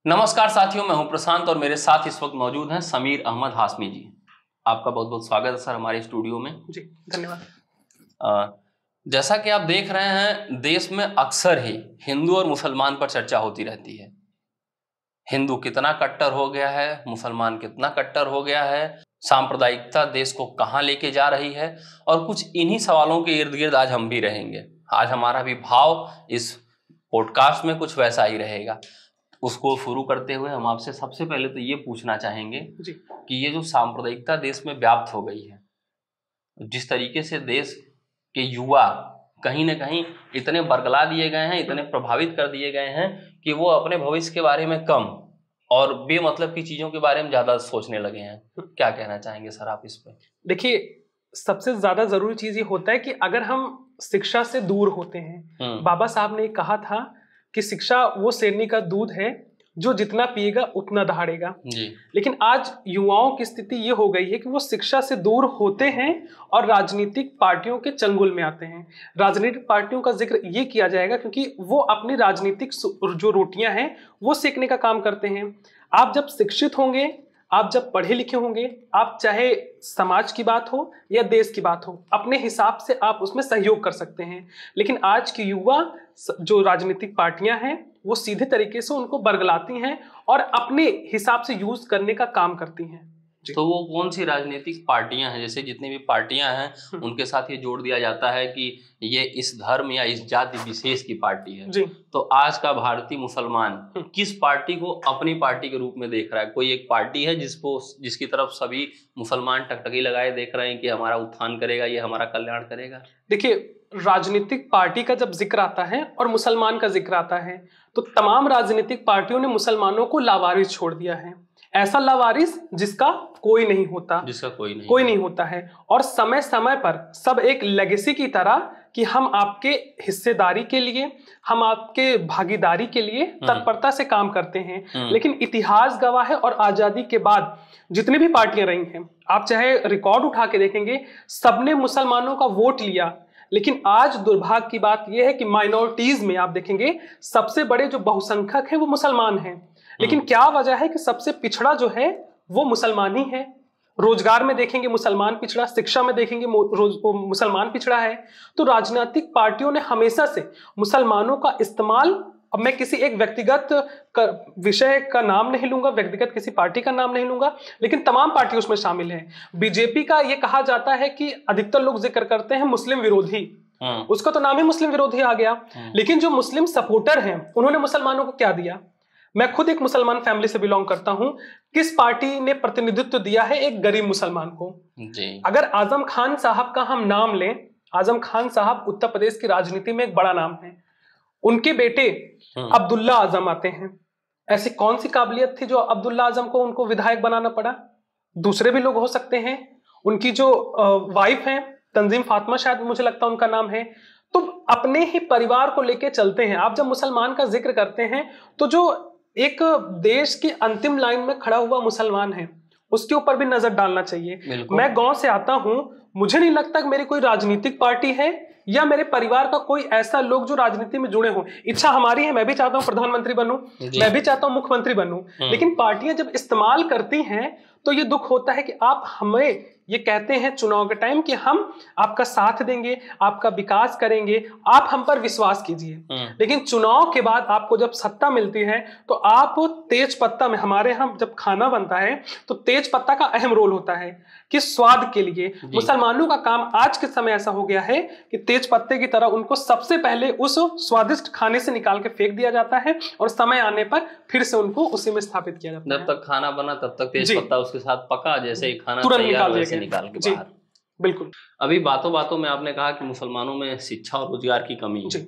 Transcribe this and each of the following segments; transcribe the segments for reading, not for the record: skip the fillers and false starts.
नमस्कार साथियों, मैं हूं प्रशांत और मेरे साथ इस वक्त मौजूद हैं समीर अहमद हाशमी जी। आपका बहुत बहुत स्वागत है सर हमारे स्टूडियो में। जी धन्यवाद। जैसा कि आप देख रहे हैं, देश में अक्सर ही हिंदू और मुसलमान पर चर्चा होती रहती है। हिंदू कितना कट्टर हो गया है, मुसलमान कितना कट्टर हो गया है, सांप्रदायिकता देश को कहाँ लेके जा रही है, और कुछ इन्हीं सवालों के इर्द गिर्द आज हम भी रहेंगे। आज हमारा भी भाव इस पॉडकास्ट में कुछ वैसा ही रहेगा। उसको शुरू करते हुए हम आपसे सबसे पहले तो ये पूछना चाहेंगे कि ये जो सांप्रदायिकता देश में व्याप्त हो गई है, जिस तरीके से देश के युवा कहीं ना कहीं इतने बरगला दिए गए हैं, इतने प्रभावित कर दिए गए हैं कि वो अपने भविष्य के बारे में कम और बेमतलब की चीजों के बारे में ज्यादा सोचने लगे हैं। क्या कहना चाहेंगे सर आप इस पर? देखिए, सबसे ज्यादा जरूरी चीज ये होता है कि अगर हम शिक्षा से दूर होते हैं, बाबा साहब ने कहा था कि शिक्षा वो शेरनी का दूध है जो जितना पिएगा उतना दहाड़ेगा। लेकिन आज युवाओं की स्थिति ये हो गई है कि वो शिक्षा से दूर होते हैं और राजनीतिक पार्टियों के चंगुल में आते हैं। राजनीतिक पार्टियों का जिक्र ये किया जाएगा क्योंकि वो अपनी राजनीतिक जो रोटियां हैं वो सेकने का काम करते हैं। आप जब शिक्षित होंगे, आप जब पढ़े लिखे होंगे, आप चाहे समाज की बात हो या देश की बात हो, अपने हिसाब से आप उसमें सहयोग कर सकते हैं। लेकिन आज के युवा जो राजनीतिक पार्टियां हैं वो सीधे तरीके से उनको बरगलाती हैं और अपने हिसाब से यूज करने का काम करती हैं। तो वो कौन सी राजनीतिक पार्टियां हैं? जैसे जितनी भी पार्टियां हैं उनके साथ ये जोड़ दिया जाता है कि ये इस धर्म या इस जाति विशेष की पार्टी है। तो आज का भारतीय मुसलमान किस पार्टी को अपनी पार्टी के रूप में देख रहा है? कोई एक पार्टी है जिसकी तरफ सभी मुसलमान टकटकी लगाए देख रहे हैं कि हमारा उत्थान करेगा, ये हमारा कल्याण करेगा? देखिए, राजनीतिक पार्टी का जब जिक्र आता है और मुसलमान का जिक्र आता है तो तमाम राजनीतिक पार्टियों ने मुसलमानों को लावारिस छोड़ दिया है। ऐसा लावारिस जिसका कोई नहीं होता, कोई नहीं होता है। और समय समय पर सब एक लेगेसी की तरह कि हम आपके हिस्सेदारी के लिए, हम आपके भागीदारी के लिए तत्परता से काम करते हैं। लेकिन इतिहास गवाह है और आजादी के बाद जितनी भी पार्टियां रही हैं, आप चाहे रिकॉर्ड उठा के देखेंगे, सबने मुसलमानों का वोट लिया। लेकिन आज दुर्भाग्य की बात यह है कि माइनॉरिटीज में आप देखेंगे सबसे बड़े जो बहुसंख्यक हैं वो मुसलमान हैं। लेकिन क्या वजह है कि सबसे पिछड़ा जो है वो मुसलमान ही है। रोजगार में देखेंगे मुसलमान पिछड़ा, शिक्षा में देखेंगे मुसलमान पिछड़ा है। तो राजनीतिक पार्टियों ने हमेशा से मुसलमानों का इस्तेमाल, अब मैं किसी एक व्यक्तिगत विषय का नाम नहीं लूंगा, व्यक्तिगत किसी पार्टी का नाम नहीं लूंगा, लेकिन तमाम पार्टी उसमें शामिल है। बीजेपी का ये कहा जाता है कि अधिकतर लोग जिक्र करते हैं मुस्लिम विरोधी, उसका तो नाम ही मुस्लिम विरोधी आ गया। लेकिन जो मुस्लिम सपोर्टर हैं उन्होंने मुसलमानों को क्या दिया? मैं खुद एक मुसलमान फैमिली से बिलोंग करता हूं। किस पार्टी ने प्रतिनिधित्व दिया है एक गरीब मुसलमान को? अगर आजम खान साहब का हम नाम लें, आजम खान साहब उत्तर प्रदेश की राजनीति में एक बड़ा नाम है। उनके बेटे अब्दुल्ला आजम आते हैं। ऐसी कौन सी काबिलियत थी जो अब्दुल्ला आजम को उनको विधायक बनाना पड़ा? दूसरे भी लोग हो सकते हैं। उनकी जो वाइफ हैं तंजीम फातिमा, शायद मुझे लगता है उनका नाम है। तो अपने ही परिवार को लेके चलते हैं। आप जब मुसलमान का जिक्र करते हैं तो जो एक देश की अंतिम लाइन में खड़ा हुआ मुसलमान है उसके ऊपर भी नजर डालना चाहिए। मैं गांव से आता हूं, मुझे नहीं लगता कि मेरी कोई राजनीतिक पार्टी है या मेरे परिवार का कोई ऐसा लोग जो राजनीति में जुड़े हों। इच्छा हमारी है, मैं भी चाहता हूं प्रधानमंत्री बनूं, मैं भी चाहता हूं मुख्यमंत्री बनूं। लेकिन पार्टियां जब इस्तेमाल करती हैं तो ये दुख होता है कि आप हमें ये कहते हैं चुनाव के टाइम कि हम आपका साथ देंगे, आपका विकास करेंगे, आप हम पर विश्वास कीजिए। लेकिन चुनाव के बाद आपको जब सत्ता मिलती है तो आप तेज पत्ता में, हमारे यहाँ जब खाना बनता है तो तेज पत्ता का अहम रोल होता है कि स्वाद के लिए। मुसलमानों का काम आज के समय ऐसा हो गया है कि तेज पत्ते की तरह उनको सबसे पहले उस स्वादिष्ट खाने से निकाल के फेंक दिया जाता है और समय आने पर फिर से उनको उसी में स्थापित किया जाता है। जब तक खाना बना तब तक तेज पत्ता उसके साथ पका, जैसे ही खाना तुरंत निकाल के बाहर। बिल्कुल। अभी बातों बातों में आपने कहा कि मुसलमानों में शिक्षा और रोजगार की कमी है।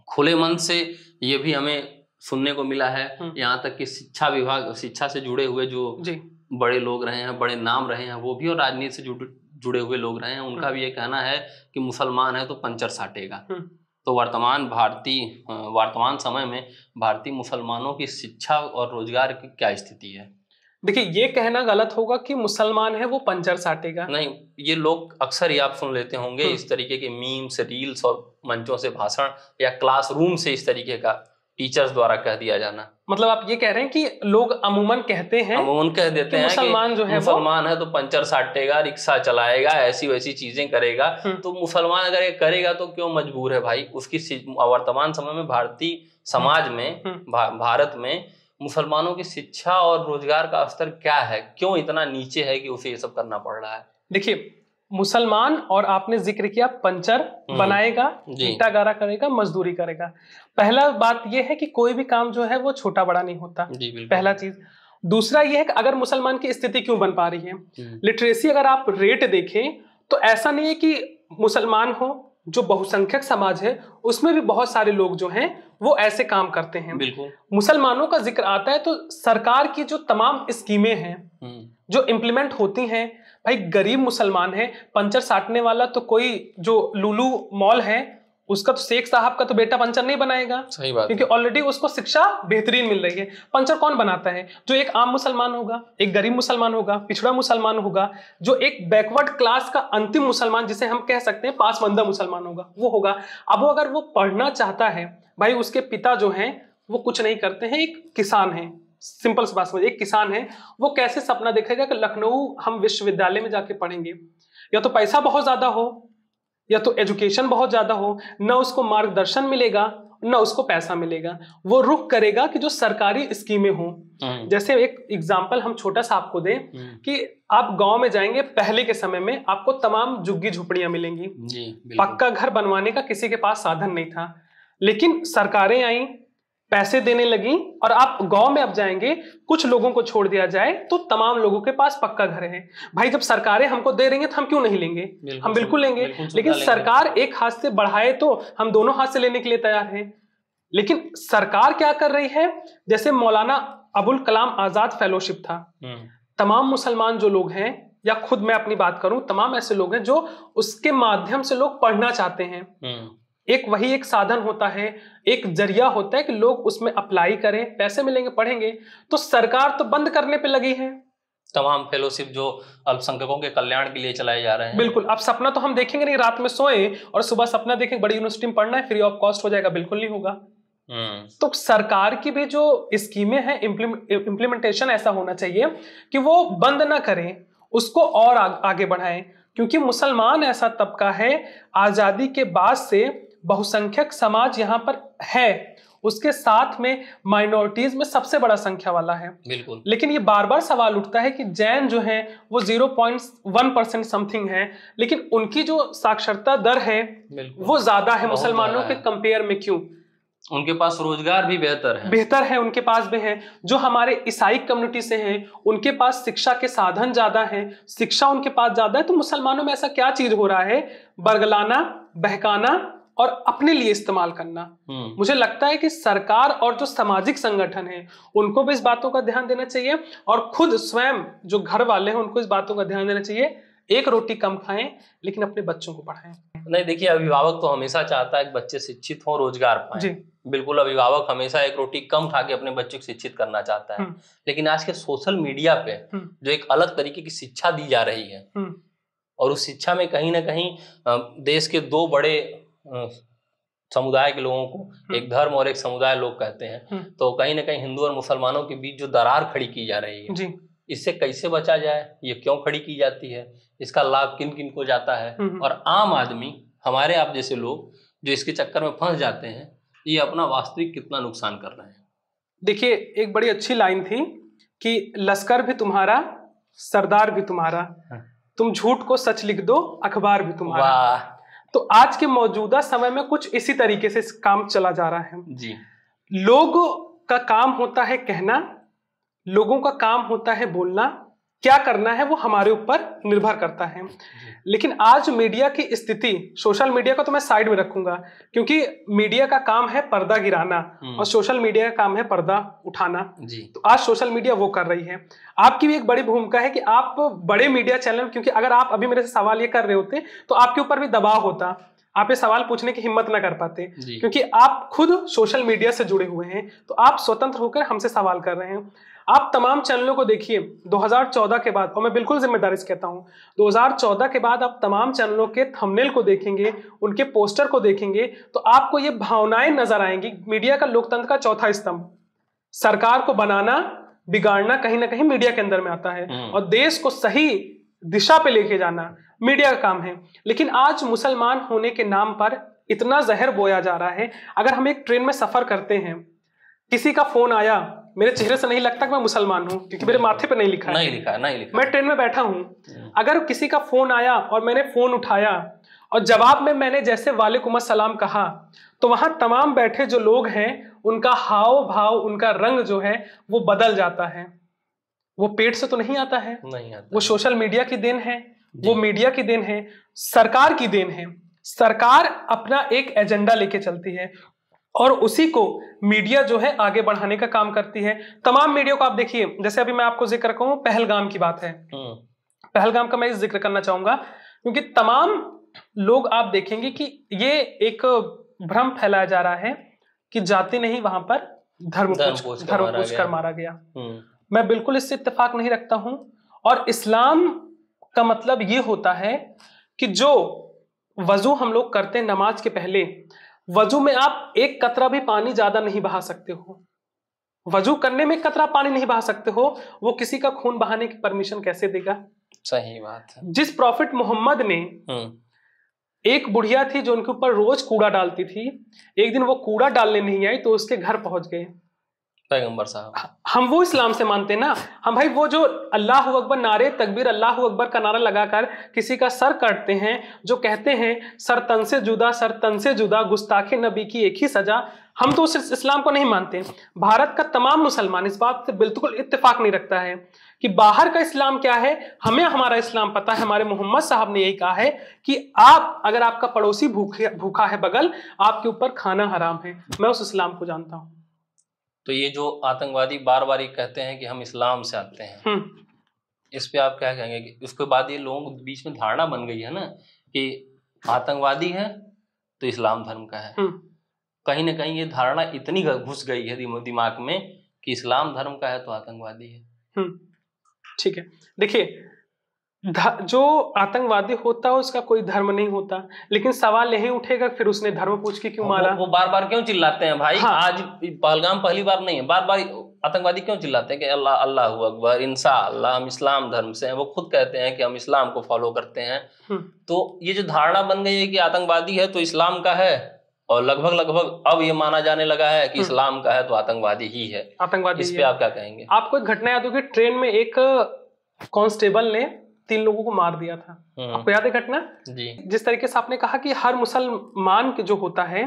खुले मन से ये भी हमें सुनने को मिला है, यहाँ तक कि शिक्षा विभाग, शिक्षा से जुड़े हुए जो बड़े लोग रहे हैं, बड़े नाम रहे हैं, वो भी और राजनीति से जुड़े हुए लोग रहे हैं, उनका भी ये कहना है कि मुसलमान है तो पंचर साटेगा। तो वर्तमान समय में भारतीय मुसलमानों की शिक्षा और रोजगार की क्या स्थिति है? देखिए, ये कहना गलत होगा कि मुसलमान है वो पंचर साटेगा। नहीं, ये लोग अक्सर ही आप सुन लेते होंगे इस तरीके के मीम्स, रील्स और मंचों से भाषण या क्लासरूम से इस तरीके का टीचर्स द्वारा कह दिया जाना। मतलब आप ये कह रहे हैं कि लोग अमूमन कहते हैं, अमूमन कह देते हैं मुसलमान जो है मुसलमान है तो पंचर साटेगा, रिक्शा चलाएगा, ऐसी वैसी चीजें करेगा। तो मुसलमान अगर ये करेगा तो क्यों मजबूर है भाई? उसकी वर्तमान समय में भारतीय समाज में, भारत में मुसलमानों की शिक्षा और रोजगार का स्तर क्या है, क्यों इतना नीचे है कि उसे ये सब करना पड़ रहा है? देखिए, मुसलमान, और आपने जिक्र किया पंचर बनाएगा, ईंटा गारा करेगा, मजदूरी करेगा। पहला बात यह है कि कोई भी काम जो है वो छोटा बड़ा नहीं होता, पहला चीज। दूसरा यह है कि अगर मुसलमान की स्थिति क्यों बन पा रही है, लिटरेसी अगर आप रेट देखें तो ऐसा नहीं है कि मुसलमान हो, जो बहुसंख्यक समाज है उसमें भी बहुत सारे लोग जो हैं वो ऐसे काम करते हैं। बिल्कुल। मुसलमानों का जिक्र आता है तो सरकार की जो तमाम स्कीमें हैं जो इम्प्लीमेंट होती हैं, भाई गरीब मुसलमान है, पंचर साटने वाला तो कोई जो लुलू मॉल है उसका तो शेख साहब का तो बेटा पंचर नहीं बनाएगा। सही बात, क्योंकि ऑलरेडी उसको शिक्षा बेहतरीन मिल रही है। पंचर कौन बनाता है? जो एक आम मुसलमान होगा, एक गरीब मुसलमान होगा, पिछड़ा मुसलमान होगा, जो एक बैकवर्ड क्लास का अंतिम मुसलमान जिसे हम कह सकते हैं पासमंदा मुसलमान होगा, वो होगा। अब वो अगर वो पढ़ना चाहता है, भाई उसके पिता जो हैं वो कुछ नहीं करते हैं, एक किसान है, सिंपल सी बात समझ, एक किसान है, वो कैसे सपना देखेगा कि लखनऊ हम विश्वविद्यालय में जाके पढ़ेंगे? या तो पैसा बहुत ज्यादा हो, या तो एजुकेशन बहुत ज्यादा हो, न उसको मार्गदर्शन मिलेगा न उसको पैसा मिलेगा। वो रुख करेगा कि जो सरकारी स्कीमें हों। जैसे एक एग्जांपल हम छोटा सा आपको दें कि आप गांव में जाएंगे, पहले के समय में आपको तमाम झुग्गी झुपड़ियां मिलेंगी, पक्का घर बनवाने का किसी के पास साधन नहीं था, लेकिन सरकारें आई, पैसे देने लगी, और आप गांव में अब जाएंगे, कुछ लोगों को छोड़ दिया जाए तो तमाम लोगों के पास पक्का घर है। भाई जब सरकारें हमको दे रही हैं तो हम क्यों नहीं लेंगे? हम बिल्कुल लेंगे, लेकिन सरकार एक हाथ से बढ़ाए तो हम दोनों हाथ से लेने के लिए तैयार हैं। लेकिन सरकार क्या कर रही है? जैसे मौलाना अबुल कलाम आजाद फेलोशिप था, तमाम मुसलमान जो लोग हैं, या खुद मैं अपनी बात करूं, तमाम ऐसे लोग हैं जो उसके माध्यम से लोग पढ़ना चाहते हैं। एक वही एक साधन होता है, एक जरिया होता है कि लोग उसमें अप्लाई करें, पैसे मिलेंगे, पढ़ेंगे। तो सरकार तो बंद करने पे लगी है तमाम फेलोशिप जो अल्पसंख्यकों के कल्याण के लिए चलाए जा रहे हैं। बिल्कुल। अब सपना तो हम देखेंगे नहीं, रात में सोए और सुबह सपना देखें बड़ी यूनिवर्सिटी में पढ़ना है, फ्री ऑफ कॉस्ट हो जाएगा, बिल्कुल नहीं होगा। तो सरकार की भी जो स्कीमें हैं, इम्प्लीमेंटेशन ऐसा होना चाहिए कि वो बंद ना करें, उसको और आगे बढ़ाएं। क्योंकि मुसलमान ऐसा तबका है, आजादी के बाद से बहुसंख्यक समाज यहाँ पर है, उसके साथ में माइनॉरिटीज में सबसे बड़ा संख्या वाला है। बिल्कुल। लेकिन ये बार बार सवाल उठता है कि जैन जो है वो 0.1% समथिंग है, लेकिन उनकी जो साक्षरता दर है वो ज्यादा है मुसलमानों के कंपेयर में। क्यों? उनके पास रोजगार भी बेहतर है उनके पास भी है। जो हमारे ईसाई कम्युनिटी से हैं उनके पास शिक्षा के साधन ज्यादा हैं, शिक्षा उनके पास ज्यादा है। तो मुसलमानों में ऐसा क्या चीज हो रहा है? बरगलाना, बहकाना और अपने लिए इस्तेमाल करना। मुझे लगता है कि सरकार और जो सामाजिक संगठन है उनको भी इस बातों का ध्यान देना चाहिए, और खुद स्वयं जो घर वाले हैं उनको इस बातों का ध्यान देना चाहिए। एक रोटी कम खाएं लेकिन अपने बच्चों को पढ़ाएं। नहीं, देखिए, अभिभावक तो हमेशा चाहता है कि बच्चे शिक्षित हों, रोजगार पाएं। बिल्कुल, अभिभावक हमेशा एक रोटी कम खा के अपने बच्चे को शिक्षित करना चाहता है। लेकिन आज के सोशल मीडिया पे जो एक अलग तरीके की शिक्षा दी जा रही है, और उस शिक्षा में कहीं ना कहीं देश के दो बड़े समुदाय के लोगों को, एक धर्म और एक समुदाय लोग कहते हैं, तो कहीं ना कहीं हिंदू और मुसलमानों के बीच जो दरार खड़ी की जा रही है, इससे कैसे बचा जाए? ये क्यों खड़ी की जाती है? इसका लाभ किन किन को जाता है? और आम आदमी, हमारे आप जैसे लोग जो इसके चक्कर में फंस जाते हैं, ये अपना वास्तविक कितना नुकसान कर रहे हैं? देखिए, एक बड़ी अच्छी लाइन थी कि लश्कर भी तुम्हारा, सरदार भी तुम्हारा, तुम झूठ को सच लिख दो, अखबार भी तुम्हारा। तो आज के मौजूदा समय में कुछ इसी तरीके से काम चला जा रहा है जी। लोगों का काम होता है कहना, लोगों का काम होता है बोलना, क्या करना है वो हमारे ऊपर निर्भर करता है। लेकिन आज मीडिया की स्थिति, सोशल मीडिया को तो मैं साइड में रखूंगा क्योंकि मीडिया का काम है पर्दा गिराना और सोशल मीडिया का काम है पर्दा उठाना जी। तो आज सोशल मीडिया वो कर रही है। आपकी भी एक बड़ी भूमिका है कि आप बड़े मीडिया चैनल, क्योंकि अगर आप अभी मेरे से सवाल ये कर रहे होते तो आपके ऊपर भी दबाव होता, आप ये सवाल पूछने की हिम्मत ना कर पाते, क्योंकि आप खुद सोशल मीडिया से जुड़े हुए हैं, तो आप स्वतंत्र होकर हमसे सवाल कर रहे हैं। आप तमाम चैनलों को देखिए 2014 के बाद, और मैं बिल्कुल जिम्मेदारी से कहता हूं 2014 के बाद आप तमाम चैनलों के थंबनेल को देखेंगे, उनके पोस्टर को देखेंगे, तो आपको ये भावनाएं नजर आएंगी। मीडिया का लोकतंत्र का चौथा स्तंभ, सरकार को बनाना बिगाड़ना कहीं ना कहीं मीडिया के अंदर में आता है, और देश को सही दिशा पे लेके जाना मीडिया का काम है। लेकिन आज मुसलमान होने के नाम पर इतना जहर बोया जा रहा है। अगर हम एक ट्रेन में सफर करते हैं, किसी का फोन आया, मेरे चेहरे से नहीं लगता कि मैं मुसलमान हूं, क्योंकि मेरे माथे पे नहीं लिखा है। मैं ट्रेन में बैठा हूं, अगर किसी का फोन आया और मैंने फोन उठाया और जवाब में मैंने जैसे वालेकुम अस्सलाम कहा, तो वहां तमाम बैठे जो लोग हैं उनका हाव भाव, उनका रंग जो है वो बदल जाता है। वो पेट से तो नहीं आता है, वो सोशल मीडिया की देन है, वो मीडिया की देन है, सरकार की देन है। सरकार अपना एक एजेंडा लेके चलती है और उसी को मीडिया जो है आगे बढ़ाने का काम करती है। तमाम मीडिया को आप देखिए, जैसे अभी मैं आपको जिक्र कहूं, पहलगाम की बात है, पहलगाम का मैं जिक्र करना चाहूंगा, क्योंकि तमाम लोग आप देखेंगे कि ये एक भ्रम फैलाया जा रहा है कि जाति नहीं, वहां पर धर्म पूछ कर मारा गया। मैं बिल्कुल इससे इत्तेफाक नहीं रखता हूं। और इस्लाम का मतलब ये होता है कि जो वजू हम लोग करते हैं नमाज के पहले, वजू में आप एक कतरा भी पानी ज्यादा नहीं बहा सकते हो। वजू करने में कतरा पानी नहीं बहा सकते हो, वो किसी का खून बहाने की परमिशन कैसे देगा? सही बात है। जिस प्रॉफिट मोहम्मद ने, एक बुढ़िया थी जो उनके ऊपर रोज कूड़ा डालती थी, एक दिन वो कूड़ा डालने नहीं आई तो उसके घर पहुंच गए पैगंबर साहब। हम वो इस्लाम से मानते हैं ना। हम भाई वो जो अल्लाह अकबर, नारे तकबीर अल्लाह अकबर का नारा लगाकर किसी का सर काटते हैं, जो कहते हैं सर तन से जुदा, सर तन से जुदा, गुस्ताखे नबी की एक ही सजा, हम तो उस इस्लाम को नहीं मानते। भारत का तमाम मुसलमान इस बात से बिल्कुल इत्तेफाक नहीं रखता है कि बाहर का इस्लाम क्या है। हमें हमारा इस्लाम पता है। हमारे मोहम्मद साहब ने यही कहा है कि आप, अगर आपका पड़ोसी भूखा है बगल, आपके ऊपर खाना हराम है। मैं उस इस्लाम को जानता हूं। तो ये जो आतंकवादी बार बार कहते हैं कि हम इस्लाम से आते हैं, इस पे आप क्या कहेंगे? कि उसके बाद ये लोगों के बीच में धारणा बन गई है ना कि आतंकवादी है तो इस्लाम धर्म का है। कहीं ना कहीं ये धारणा इतनी घुस गई है दिमाग में कि इस्लाम धर्म का है तो आतंकवादी है। ठीक है, देखिए, जो आतंकवादी होता है उसका कोई धर्म नहीं होता, लेकिन सवाल यही उठेगा फिर उसने धर्म पूछ के क्यों मारा? वो बार बार क्यों चिल्लाते हैं भाई? हाँ। आज पहलगाम पहली बार नहीं है, बार बार आतंकवादी क्यों चिल्लाते हैं कि अल्लाह अल्लाह अकबर, इंशाअल्लाह हम इस्लाम धर्म से हैं। वो खुद कहते हैं कि हम इस्लाम को फॉलो करते हैं। तो ये जो धारणा बन गई है कि आतंकवादी है तो इस्लाम का है, और लगभग अब ये माना जाने लगा है कि इस्लाम का है तो आतंकवादी ही है। आतंकवादी इस पे आप क्या कहेंगे? आपको एक घटना याद होगी, ट्रेन में एक कांस्टेबल ने 3 लोगों को मार दिया था। आपको याद है घटना? जी। जिस तरीके से आपने कहा कि हर मुसलमान के जो होता है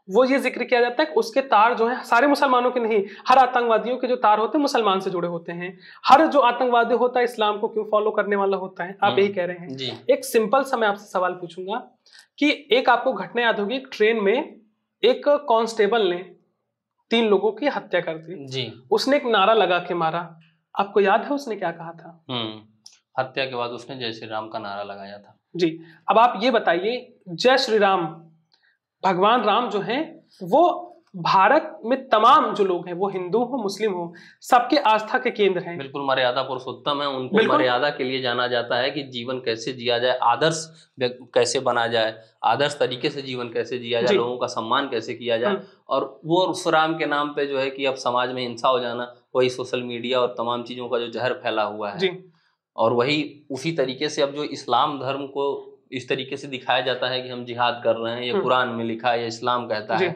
वो ये जिक्र किया जाता है कि उसके तार जो है, सारे मुसलमानों के नहीं, हर आतंकवादियों के जो तार होते हैं मुसलमान से जुड़े होते हैं। हर जो आतंकवादी होता है इस्लाम को क्यों फॉलो करने वाला होता है, आप यही कह रहे हैं जी। एक सिंपल सा मैं आपसे सवाल पूछूंगा कि एक आपको घटना याद होगी, ट्रेन में एक कांस्टेबल ने 3 लोगों की हत्या कर दी जी। उसने एक नारा लगा के मारा। आपको याद है उसने क्या कहा था? हत्या के बाद उसने जय श्री राम का नारा लगाया था। जी। अब आप ये बताइए, जय श्री राम, भगवान राम जो हैं वो भारत में तमाम जो लोग हैं, वो हिंदू हो मुस्लिम हो, सबके आस्था के केंद्र हैं। बिल्कुल मर्यादा पुरुषोत्तम है। उनको मर्यादा के लिए जाना जाता है कि जीवन कैसे जिया जाए, आदर्श कैसे बना जाए, आदर्श तरीके से जीवन कैसे जिया जाए, लोगों का सम्मान कैसे किया जाए। और वो उस राम के नाम पे जो है कि अब समाज में हिंसा हो जाना, वही सोशल मीडिया और तमाम चीजों का जो जहर फैला हुआ है। और वही उसी तरीके से अब जो इस्लाम धर्म को इस तरीके से दिखाया जाता है कि हम जिहाद कर रहे हैं, ये कुरान में लिखा है, ये इस्लाम कहता है,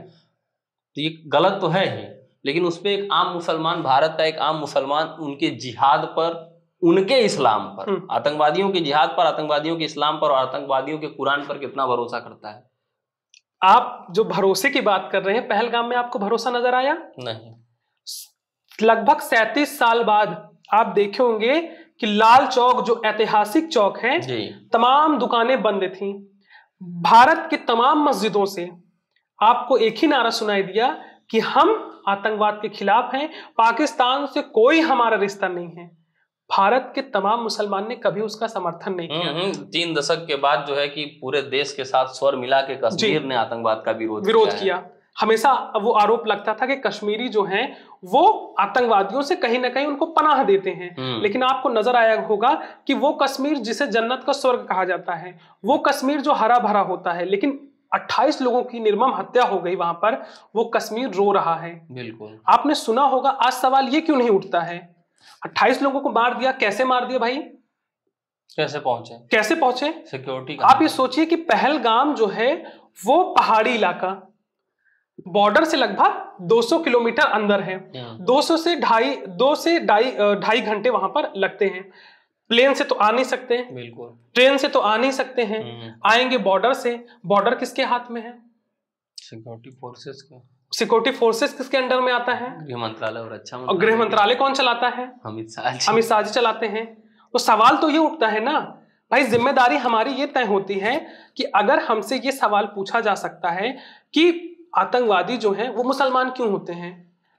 तो ये गलत तो है ही। लेकिन उस पे एक आम मुसलमान, भारत का एक आम मुसलमान उनके जिहाद पर, उनके इस्लाम पर, आतंकवादियों के जिहाद पर, आतंकवादियों के इस्लाम पर और आतंकवादियों के कुरान पर कितना भरोसा करता है? आप जो भरोसे की बात कर रहे हैं, पहलगाम में आपको भरोसा नजर आया? नहीं। लगभग 37 साल बाद आप देखे होंगे कि लाल चौक जो ऐतिहासिक चौक है, तमाम दुकानें बंद थी। भारत की तमाम मस्जिदों से आपको एक ही नारा सुनाई दिया कि हम आतंकवाद के खिलाफ हैं, पाकिस्तान से कोई हमारा रिश्ता नहीं है। भारत के तमाम मुसलमान ने कभी उसका समर्थन नहीं किया। 3 दशक के बाद जो है कि पूरे देश के साथ स्वर मिला के कश्मीर ने आतंकवाद का विरोध किया। हमेशा वो आरोप लगता था कि कश्मीरी जो हैं वो आतंकवादियों से कहीं ना कहीं उनको पनाह देते हैं, लेकिन आपको नजर आया होगा कि वो कश्मीर जिसे जन्नत का स्वर्ग कहा जाता है, वो कश्मीर जो हरा भरा होता है, लेकिन 28 लोगों की निर्मम हत्या हो गई वहां पर, वो कश्मीर रो रहा है। बिल्कुल आपने सुना होगा, आज सवाल ये क्यों नहीं उठता है 28 लोगों को मार दिया, कैसे मार दिया भाई, कैसे पहुंचे सिक्योरिटी। आप ये सोचिए कि पहलगाम जो है वो पहाड़ी इलाका, बॉर्डर से लगभग 200 किलोमीटर अंदर है, 200 से 2.5 घंटे वहां पर लगते हैं। प्लेन से तो आ नहीं सकते, बिल्कुल ट्रेन से तो आ नहीं सकते हैं, आएंगे बॉर्डर से। बॉर्डर किसके हाथ में है? सिक्योरिटी फोर्सेस किसके अंडर में आता है? गृह मंत्रालय और रक्षा मंत्रालय। और गृह मंत्रालय कौन चलाता है? अमित शाह जी चलाते हैं। तो सवाल तो ये उठता है ना भाई, जिम्मेदारी हमारी ये तय होती है कि अगर हमसे ये सवाल पूछा जा सकता है कि आतंकवादी जो हैं वो मुसलमान क्यों होते हैं,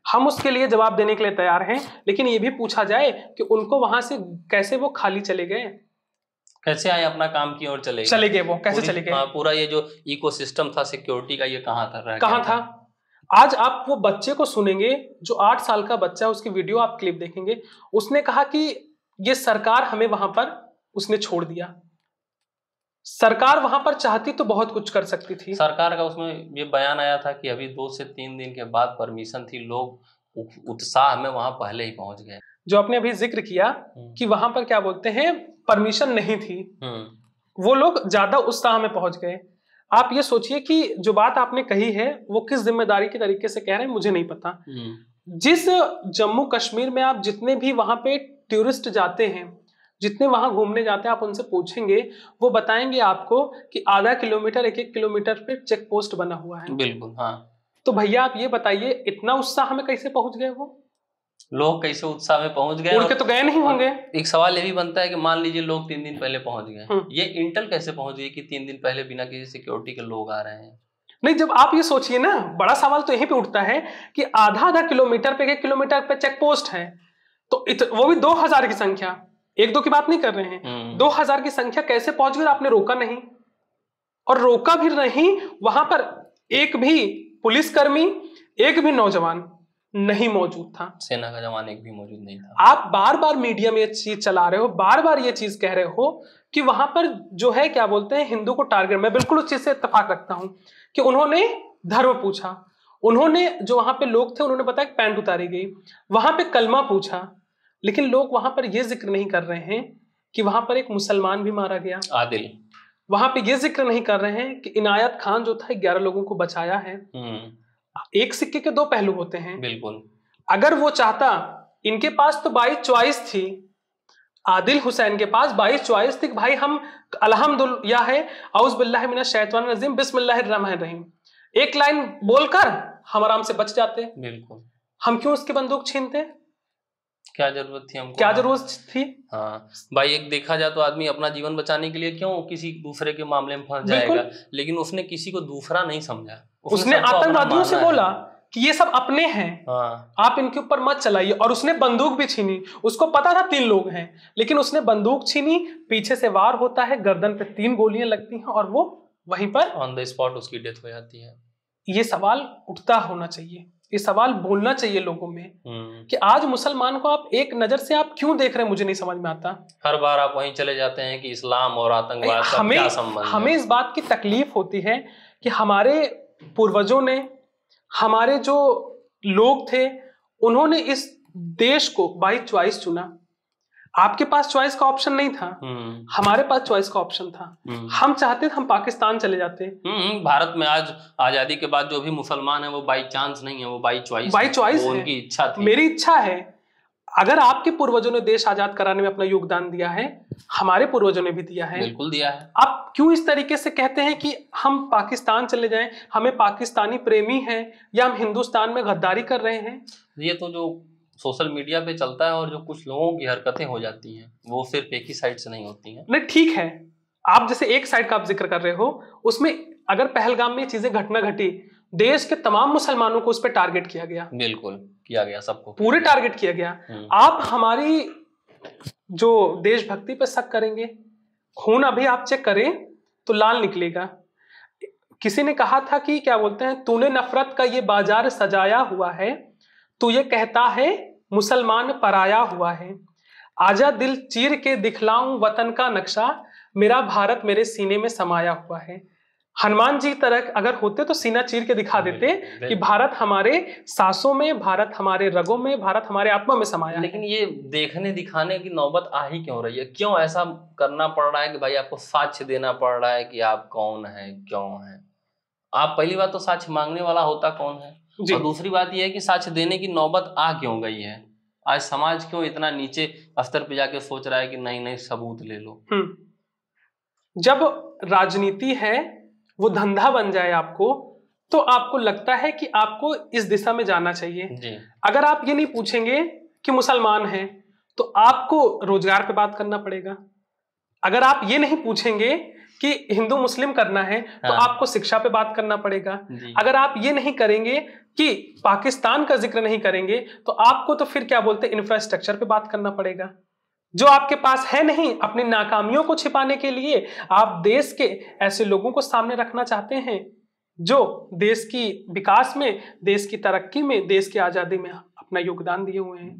हम उसके लिए जवाब देने के लिए तैयार हैं, लेकिन ये भी पूछा जाए कि उनको वहां से कैसे वो खाली चले गए, कैसे आए, अपना काम की ओर चले गए, वो कैसे चले गए, पूरा ये जो इकोसिस्टम था सिक्योरिटी का, ये कहाँ था। आज आप वो बच्चे को सुनेंगे जो 8 साल का बच्चा, उसकी वीडियो आप क्लिप देखेंगे, उसने कहा कि ये सरकार हमें वहां पर उसने छोड़ दिया। सरकार वहां पर चाहती तो बहुत कुछ कर सकती थी। सरकार का उसमें ये बयान आया था कि अभी 2 से 3 दिन के बाद परमिशन थी, लोग उत्साह में वहां पहले ही पहुंच गए। जो आपने अभी जिक्र किया कि वहां पर क्या बोलते हैं, परमिशन नहीं थी, वो लोग ज्यादा उत्साह में पहुंच गए। आप ये सोचिए कि जो बात आपने कही है वो किस जिम्मेदारी के तरीके से कह रहे हैं मुझे नहीं पता। जिस जम्मू कश्मीर में आप जितने भी वहां पे टूरिस्ट जाते हैं, जितने वहां घूमने जाते हैं, आप उनसे पूछेंगे, वो बताएंगे आपको कि आधा किलोमीटर 1-1 किलोमीटर पे चेक पोस्ट बना हुआ है। बिल्कुल हाँ। तो भैया आप ये बताइए, इतना उत्साह में कैसे पहुंच गए वो लोग, कैसे उत्साह में पहुंच गए? उड़ के तो गए नहीं होंगे। एक सवाल ये भी बनता है कि मान लीजिए लोग 3 दिन पहले पहुंच गए, ये इंटेल कैसे पहुंच गई कि 3 दिन पहले बिना किसी सिक्योरिटी के लोग आ रहे हैं? नहीं, जब आप ये सोचिए ना, बड़ा सवाल तो यहीं पे उठता है कि आधा किलोमीटर पे 1 किलोमीटर पे चेक पोस्ट है, तो वो भी 2000 की संख्या, 1-2 की बात नहीं कर रहे हैं, 2000 की संख्या कैसे पहुंच गई? आपने रोका नहीं, और रोका भी नहीं, वहां पर एक भी पुलिसकर्मी, एक भी नौजवान नहीं मौजूद था, सेना का जवान एक भी मौजूद नहीं था। आप बार बार मीडिया में ये चीज चला रहे हो, बार बार ये चीज कह रहे हो कि वहां पर जो है क्या बोलते हैं, हिंदू को टारगेट। मैं बिल्कुल उस चीज से इत्तेफाक रखता हूं कि उन्होंने धर्म पूछा, उन्होंने जो वहां पे लोग थे उन्होंने बताया पैंट उतारी गई, वहां पे कलमा पूछा, लेकिन लोग वहां पर यह जिक्र नहीं कर रहे हैं कि वहां पर एक मुसलमान भी मारा गया, आदिल। वहां पे यह जिक्र नहीं कर रहे हैं कि इनायत खान जो था 11 लोगों को बचाया है। एक सिक्के के 2 पहलू होते हैं। बिल्कुल, अगर वो चाहता, इनके पास तो 22 चॉइस थी, आदिल हुसैन के पास 22 चॉइस थी, भाई हम अल्हम्दुलिल्लाह है औज़ु बिल्लाहि मिनश शैतानिर रजीम बिस्मिल्लाहिर रहमानिर रहीम, एक लाइन बोलकर हम आराम से बच जाते। बिल्कुल, हम क्यों उसकी बंदूक छीनते? क्या जरूरत थी हमको? क्या जरूरत थी? हाँ भाई, एक देखा जाए तो आदमी अपना जीवन बचाने के लिए क्यों किसी दूसरे के मामले में फंस जाएगा, लेकिन उसने किसी को दूसरा नहीं समझा। उसने आतंकवादियों से बोला कि ये सब अपने हैं, आप इनके ऊपर मत चलाइए, और उसने बंदूक भी छीनी। उसको पता था 3 लोग हैं, लेकिन उसने बंदूक छीनी, पीछे से वार होता है, गर्दन पे 3 गोलियां लगती हैं और वो वहीं पर ऑन द स्पॉट उसकी डेथ हो जाती है। ये सवाल उठता होना चाहिए, ये सवाल बोलना चाहिए लोगों में कि आज मुसलमान को आप एक नजर से आप क्यों देख रहे हैं, मुझे नहीं समझ में आता। हर बार आप वहीं चले जाते हैं कि इस्लाम और आतंकवाद का क्या संबंध है। हमें इस बात की तकलीफ होती है कि हमारे पूर्वजों ने, हमारे जो लोग थे, उन्होंने इस देश को बाई चॉइस चुना। आपके पास चॉइस का ऑप्शन नहीं था, हमारे पास चॉइस का ऑप्शन था। हम चाहते थे हम पाकिस्तान चले जाते। भारत में आज आजादी के बाद जो भी मुसलमान है वो बाई चांस नहीं है, वो बाई चॉइस है, उनकी इच्छा थी। मेरी इच्छा है, अगर आपके पूर्वजों ने देश आजाद कराने में अपना योगदान दिया है, हमारे पूर्वजों ने भी दिया है, बिल्कुल दिया है। आप क्यों इस तरीके से कहते हैं कि हम पाकिस्तान चले जाएं, हमें पाकिस्तानी प्रेमी हैं, या हम हिंदुस्तान में गद्दारी कर रहे हैं? ये तो जो सोशल मीडिया पे चलता है और जो कुछ लोगों की हरकतें हो जाती हैं वो सिर्फ एक ही साइड से नहीं होती हैं। नहीं, ठीक है, आप जैसे एक साइड का आप जिक्र कर रहे हो, उसमें अगर पहलगाम में चीजें घटना घटी, देश के तमाम मुसलमानों को उस पर टारगेट किया गया। बिल्कुल किया गया, सबको पूरे टारगेट किया गया। आप हमारी जो देशभक्ति पे शक करेंगे। खून अभी आप चेक करें तो लाल निकलेगा। किसी ने कहा था कि क्या बोलते हैं, तूने नफरत का ये बाजार सजाया हुआ है, तू ये कहता है मुसलमान पराया हुआ है, आजा दिल चीर के दिखलाऊं वतन का नक्शा, मेरा भारत मेरे सीने में समाया हुआ है। हनुमान जी तरह अगर होते तो सीना चीर के दिखा देते कि भारत हमारे सांसों में, भारत हमारे रगों में, भारत हमारे आत्मा में समाया। लेकिन ये देखने दिखाने की नौबत आ ही क्यों रही है? क्यों ऐसा करना पड़ रहा है कि भाई आपको साक्ष्य देना पड़ रहा है कि आप कौन है, क्यों है? आप पहली बात तो साक्ष्य मांगने वाला होता कौन है, और दूसरी बात यह है कि साक्ष्य देने की नौबत आ क्यों गई है? आज समाज क्यों इतना नीचे स्तर पे जाके सोच रहा है कि नहीं नहीं सबूत ले लो? जब राजनीति है वो धंधा बन जाए आपको, तो आपको लगता है कि आपको इस दिशा में जाना चाहिए जी। अगर आप ये नहीं पूछेंगे कि मुसलमान हैं तो आपको रोजगार पे बात करना पड़ेगा। अगर आप ये नहीं पूछेंगे कि हिंदू मुस्लिम करना है तो आपको शिक्षा पे बात करना पड़ेगा। अगर आप ये नहीं करेंगे कि पाकिस्तान का जिक्र नहीं करेंगे तो आपको तो फिर क्या बोलते हैं, इंफ्रास्ट्रक्चर पे बात करना पड़ेगा, जो आपके पास है नहीं। अपनी नाकामियों को छिपाने के लिए आप देश के ऐसे लोगों को सामने रखना चाहते हैं जो देश की विकास में, देश की तरक्की में, देश की आजादी में अपना योगदान दिए हुए हैं।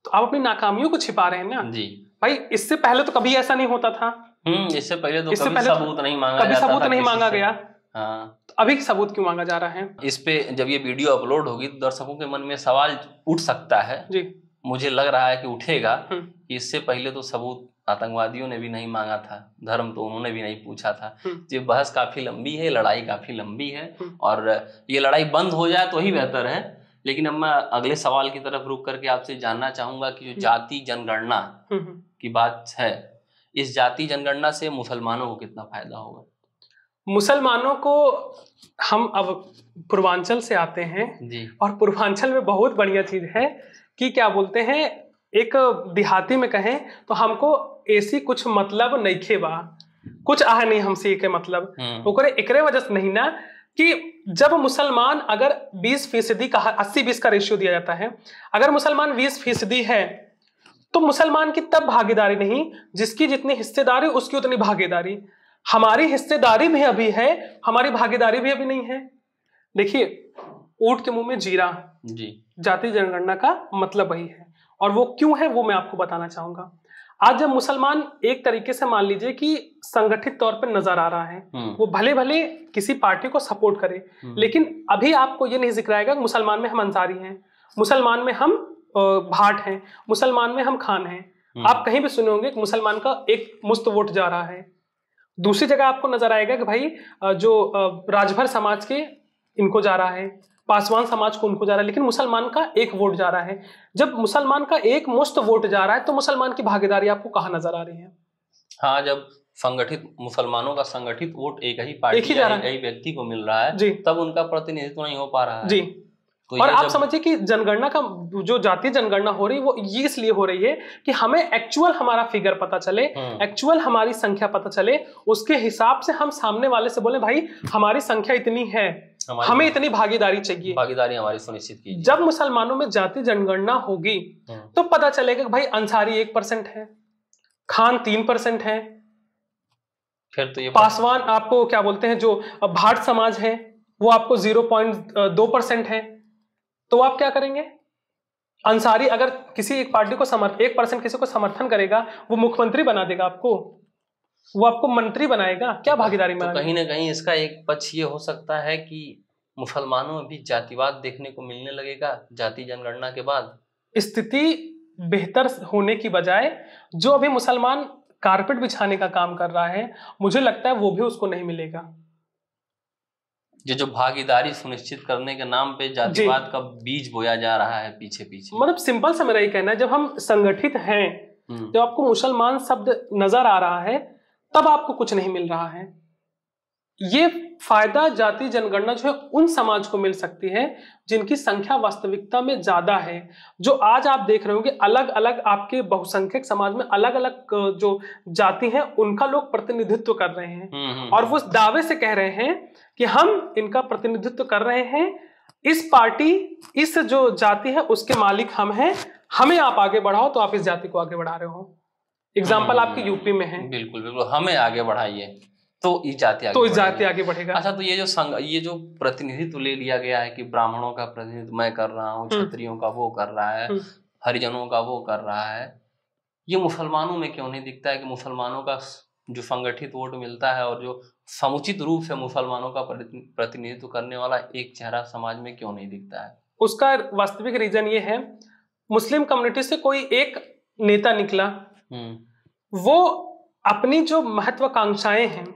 तो आप अपनी नाकामियों को छिपा रहे हैं ना जी। भाई इससे पहले तो कभी ऐसा नहीं होता था। इससे पहले तो कभी सबूत नहीं मांगा जाता था, कभी सबूत नहीं मांगा गया। हाँ, तो अभी सबूत क्यों मांगा जा रहा है? इस पे जब ये वीडियो अपलोड होगी तो दर्शकों के मन में सवाल उठ सकता है जी, मुझे लग रहा है कि उठेगा कि इससे पहले तो सबूत आतंकवादियों ने भी नहीं मांगा था, धर्म तो उन्होंने भी नहीं पूछा था। ये बहस काफी लंबी है, लड़ाई काफी लंबी है, और ये लड़ाई बंद हो जाए तो ही बेहतर है। लेकिन अब मैं अगले सवाल की तरफ रुक करके आपसे जानना चाहूंगा कि जो जाति जनगणना की बात है, इस जाति जनगणना से मुसलमानों को कितना फायदा होगा? मुसलमानों को, हम अब पूर्वांचल से आते हैं जी, और पूर्वांचल में बहुत बढ़िया चीज है कि क्या बोलते हैं, एक देहाती में कहें तो हमको ऐसी कुछ मतलब नहीं खेबा, कुछ आह नहीं हमसे के मतलब ओकरे एकरे वजह से नहीं ना कि जब मुसलमान अगर 20% का 80-20 का रेशियो दिया जाता है, अगर मुसलमान 20% है तो मुसलमान की तब भागीदारी नहीं जिसकी जितनी हिस्सेदारी उसकी उतनी भागीदारी। हमारी हिस्सेदारी भी अभी है, हमारी भागीदारी भी अभी नहीं है। देखिए, ऊंट के मुंह में जीरा जी, जाति जनगणना का मतलब वही है, और वो क्यों है वो मैं आपको बताना चाहूंगा। आज जब मुसलमान एक तरीके से मान लीजिए कि संगठित तौर पर नजर आ रहा है, वो भले भले किसी पार्टी को सपोर्ट करे, लेकिन अभी आपको ये नहीं जिक्र आएगा मुसलमान में हम अंसारी हैं, मुसलमान में हम भाट हैं, मुसलमान में हम खान हैं। आप कहीं भी सुने होंगे कि मुसलमान का एक मुश्त वोट जा रहा है। दूसरी जगह आपको नजर आएगा कि भाई जो राजभर समाज के इनको जा रहा है, पासवान समाज को उनको जा रहा है, लेकिन मुसलमान का एक वोट जा रहा है। जब मुसलमान का एक मुश्त वोट जा रहा है तो मुसलमान की भागीदारी आपको कहाँ नजर आ रही है? हाँ, जब संगठित मुसलमानों का संगठित वोट एक ही पार्टी, एक ही व्यक्ति को मिल रहा है, तब उनका प्रतिनिधित्व नहीं हो पा रहा है जी। तो और आप समझिए कि जनगणना का जो जातीय जनगणना हो रही है वो ये इसलिए हो रही है कि हमें एक्चुअल हमारा फिगर पता चले, एक्चुअल हमारी संख्या पता चले, उसके हिसाब से हम सामने वाले से बोले भाई हमारी संख्या इतनी है, हमें इतनी भागीदारी चाहिए, भागीदारी हमारी सुनिश्चित कीजिए। जब मुसलमानों में जाति जनगणना होगी तो पता चलेगा कि भाई अंसारी 1% है, खान 3% है, फिर तो ये पासवान आपको क्या बोलते हैं जो भाट समाज है वो आपको 0.2% है। तो आप क्या करेंगे? अंसारी अगर किसी एक पार्टी को 1% किसी को समर्थन करेगा, वो मुख्यमंत्री बना देगा आपको, वो आपको मंत्री बनाएगा, क्या भागीदारी में? तो कहीं ना कहीं इसका एक पक्ष ये हो सकता है कि मुसलमानों में भी जातिवाद देखने को मिलने लगेगा जाति जनगणना के बाद। स्थिति बेहतर होने की बजाय जो अभी मुसलमान कारपेट बिछाने का काम कर रहा है, मुझे लगता है वो भी उसको नहीं मिलेगा। जो भागीदारी सुनिश्चित करने के नाम पे जातिवाद का बीज बोया जा रहा है पीछे पीछे। मतलब सिंपल सा मेरा ये कहना है, जब हम संगठित हैं, जब आपको मुसलमान शब्द नजर आ रहा है तब आपको कुछ नहीं मिल रहा है। ये फायदा जाति जनगणना जो है उन समाज को मिल सकती है जिनकी संख्या वास्तविकता में ज्यादा है। जो आज आप देख रहे होंगे अलग अलग आपके बहुसंख्यक समाज में अलग अलग जो जाति हैं उनका लोग प्रतिनिधित्व कर रहे हैं, और वो दावे से कह रहे हैं कि हम इनका प्रतिनिधित्व कर रहे हैं, इस पार्टी इस जो जाति है उसके मालिक हम हैं, हमें आप आगे बढ़ाओ, तो आप इस जाति को आगे बढ़ा रहे हो। एग्जाम्पल आपके यूपी में है। बिल्कुल बिल्कुल, हमें आगे बढ़ाइए तो इस जाति आगे बढ़ेगा। अच्छा, तो ये जो प्रतिनिधित्व ले लिया गया है कि ब्राह्मणों का प्रतिनिधित्व मैं कर रहा हूँ, क्षत्रियों का वो कर रहा है, हरिजनों का वो कर रहा है, ये मुसलमानों में क्यों नहीं दिखता है कि मुसलमानों का जो संगठित वोट मिलता है और जो समुचित रूप से मुसलमानों का प्रतिनिधित्व करने वाला एक चेहरा समाज में क्यों नहीं दिखता है? उसका वास्तविक रीजन ये है, मुस्लिम कम्युनिटी से कोई एक नेता निकला, वो अपनी जो महत्वाकांक्षाएं हैं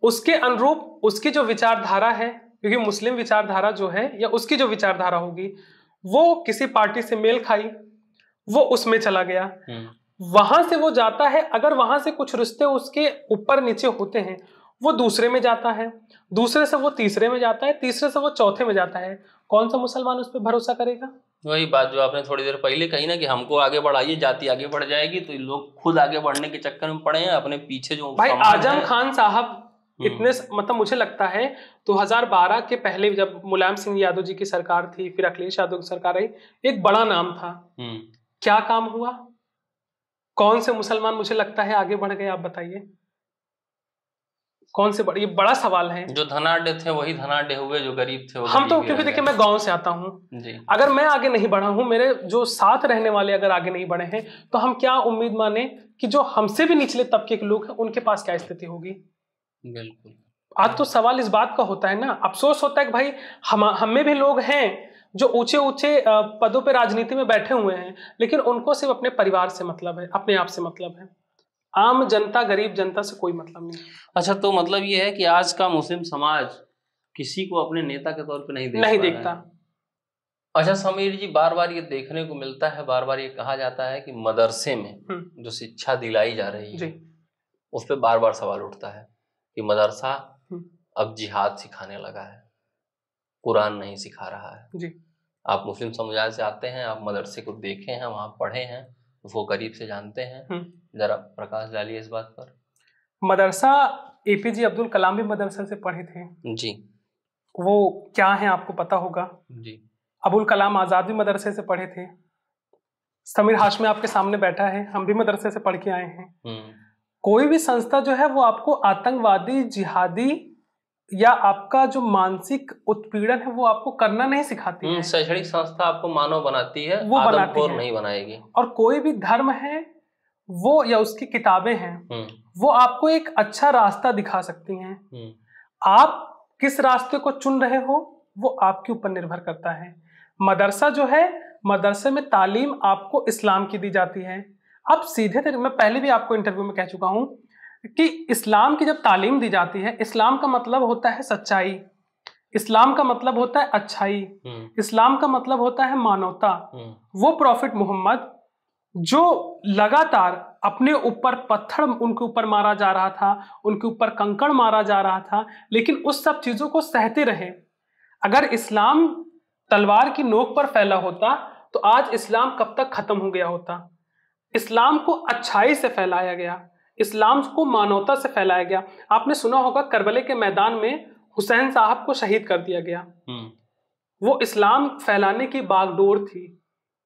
उसके अनुरूप उसकी जो विचारधारा है, क्योंकि मुस्लिम विचारधारा जो है या उसकी जो विचारधारा होगी वो किसी पार्टी से मेल खाई, वो उसमें चला गया, वहां से वो जाता है, अगर वहां से कुछ रिश्ते उसके ऊपर नीचे होते हैं वो दूसरे में जाता है, दूसरे से वो तीसरे में जाता है, तीसरे से वो चौथे में जाता है। कौन सा मुसलमान उस पर भरोसा करेगा? वही बात जो आपने थोड़ी देर पहले कही ना कि हमको आगे बढ़ाइए, जाति आगे बढ़ जाएगी, तो लोग खुद आगे बढ़ने के चक्कर में पड़े हैं, अपने पीछे जो भाई आजम खान साहब इतने, मतलब मुझे लगता है 2012 के पहले जब मुलायम सिंह यादव जी की सरकार थी, फिर अखिलेश यादव की सरकार आई, एक बड़ा नाम था, क्या काम हुआ? कौन से मुसलमान मुझे लगता है आगे बढ़ गए? आप बताइए कौन से ये बड़ा सवाल है। जो धनाढ्य थे वही धनाढ्य हुए, जो गरीब थे वो हम तो, क्योंकि देखिए मैं गांव से आता हूँ, अगर मैं आगे नहीं बढ़ा हूँ, मेरे जो साथ रहने वाले अगर आगे नहीं बढ़े हैं, तो हम क्या उम्मीद माने कि जो हमसे भी निचले तबके के लोग हैं उनके पास क्या स्थिति होगी? बिल्कुल। आज तो सवाल इस बात का होता है ना, अफसोस होता है कि भाई हम में भी लोग हैं जो ऊंचे ऊंचे पदों पे राजनीति में बैठे हुए हैं, लेकिन उनको सिर्फ अपने परिवार से मतलब है, अपने आप से मतलब है, आम जनता गरीब जनता से कोई मतलब नहीं। अच्छा, तो मतलब ये है कि आज का मुस्लिम समाज किसी को अपने नेता के तौर पे नहीं देखता। अच्छा समीर जी, बार बार ये देखने को मिलता है, बार बार ये कहा जाता है कि मदरसे में जो शिक्षा दिलाई जा रही है उस पर बार बार सवाल उठता है कि मदरसा अब जिहाद सिखाने लगा है, कुरान नहीं सिखा रहा है जी। आप मुस्लिम समुदाय से आते हैं, आप मदरसे को देखे हैं, वहां पढ़े हैं, उसको करीब से जानते हैं, जरा प्रकाश डालिए इस बात पर। मदरसा एपीजे अब्दुल कलाम भी मदरसा से पढ़े थे जी, वो क्या है आपको पता होगा जी। अबुल कलाम आजाद भी मदरसे से पढ़े थे, समीर हाशमी आपके सामने बैठा है, हम भी मदरसे से पढ़ के आए हैं। कोई भी संस्था जो है वो आपको आतंकवादी, जिहादी या आपका जो मानसिक उत्पीड़न है वो आपको करना नहीं सिखाती है। शैक्षणिक संस्था आपको मानव बनाती है, वो बनाती है, नहीं बनाएगी। और कोई भी धर्म है वो या उसकी किताबें हैं वो आपको एक अच्छा रास्ता दिखा सकती हैं। आप किस रास्ते को चुन रहे हो वो आपके ऊपर निर्भर करता है। मदरसा जो है, मदरसे में तालीम आपको इस्लाम की दी जाती है। अब सीधे तरीके, मैं पहले भी आपको इंटरव्यू में कह चुका हूं कि इस्लाम की जब तालीम दी जाती है, इस्लाम का मतलब होता है सच्चाई, इस्लाम का मतलब होता है अच्छाई, इस्लाम का मतलब होता है मानवता। वो प्रॉफिट मोहम्मद जो लगातार अपने ऊपर पत्थर उनके ऊपर मारा जा रहा था, उनके ऊपर कंकड़ मारा जा रहा था, लेकिन उस सब चीजों को सहते रहे। अगर इस्लाम तलवार की नोक पर फैला होता तो आज इस्लाम कब तक खत्म हो गया होता। इस्लाम को अच्छाई से फैलाया गया, इस्लाम को मानवता से फैलाया गया। आपने सुना होगा करबले के मैदान में हुसैन साहब को शहीद कर दिया गया। वो इस्लाम फैलाने की बागडोर थी,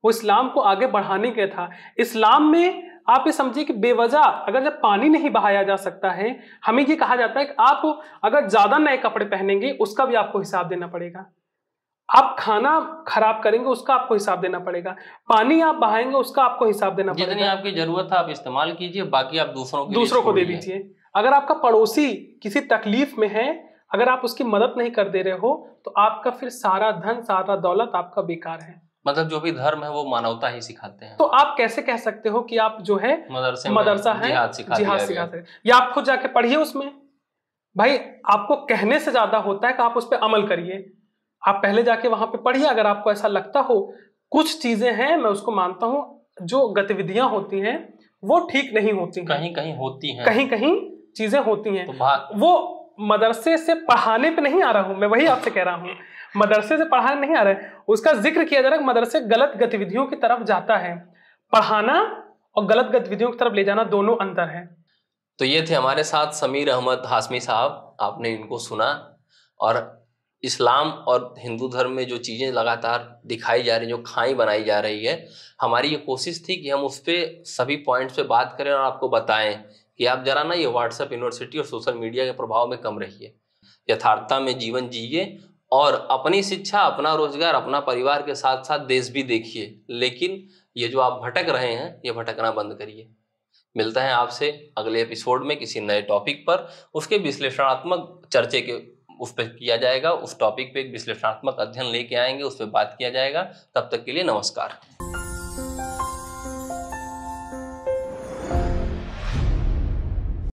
वो इस्लाम को आगे बढ़ाने के था। इस्लाम में आप ये समझिए कि बेवजह अगर जब पानी नहीं बहाया जा सकता है, हमें ये कहा जाता है कि आप अगर ज्यादा नए कपड़े पहनेंगे उसका भी आपको हिसाब देना पड़ेगा, आप खाना खराब करेंगे उसका आपको हिसाब देना पड़ेगा, पानी आप बहाएंगे उसका आपको हिसाब देना पड़ेगा। जितनी आपकी जरूरत है आप इस्तेमाल कीजिए, बाकी आप दूसरों को दे दीजिए। अगर आपका पड़ोसी किसी तकलीफ में है, अगर आप उसकी मदद नहीं कर दे रहे हो तो आपका फिर सारा धन, सारा दौलत आपका बेकार है। मतलब जो भी धर्म है वो मानवता ही सिखाते हैं। तो आप कैसे कह सकते हो कि आप जो है मदरसा है जिहाद सिखाते हैं, या आप खुद जाके पढ़िए उसमें। भाई आपको कहने से ज्यादा होता है कि आप उस पर अमल करिए। आप पहले जाके वहां पे पढ़िए। अगर आपको ऐसा लगता हो कुछ चीजें हैं, मैं उसको मानता हूं, जो गतिविधियां होती हैं वो ठीक नहीं होती, कहीं कहीं होती हैं, कहीं कहीं चीजें होती हैं, तो वो मदरसे से पढ़ाने पे नहीं आ रहा हूं मैं, वही आपसे कह रहा हूं, मदरसे से पढ़ाने नहीं आ रहा है। उसका जिक्र किया जा रहा है, मदरसे गलत गतिविधियों की तरफ जाता है। पढ़ाना और गलत गतिविधियों की तरफ ले जाना दोनों अंतर है। तो ये थे हमारे साथ समीर अहमद हाशमी साहब, आपने इनको सुना और इस्लाम और हिंदू धर्म में जो चीज़ें लगातार दिखाई जा रही हैं, जो खाई बनाई जा रही है, हमारी ये कोशिश थी कि हम उस पर सभी पॉइंट्स पे बात करें और आपको बताएं कि आप जरा ना ये व्हाट्सएप यूनिवर्सिटी और सोशल मीडिया के प्रभाव में कम रहिए, यथार्थता में जीवन जिए और अपनी शिक्षा, अपना रोजगार, अपना परिवार के साथ साथ देश भी देखिए। लेकिन ये जो आप भटक रहे हैं, ये भटकना बंद करिए। मिलता है आपसे अगले एपिसोड में किसी नए टॉपिक पर, उसके विश्लेषणात्मक चर्चे के उस पर किया जाएगा, उस टॉपिक पे एक विश्लेषणात्मक अध्ययन लेके आएंगे, उस पर बात किया जाएगा। तब तक के लिए नमस्कार।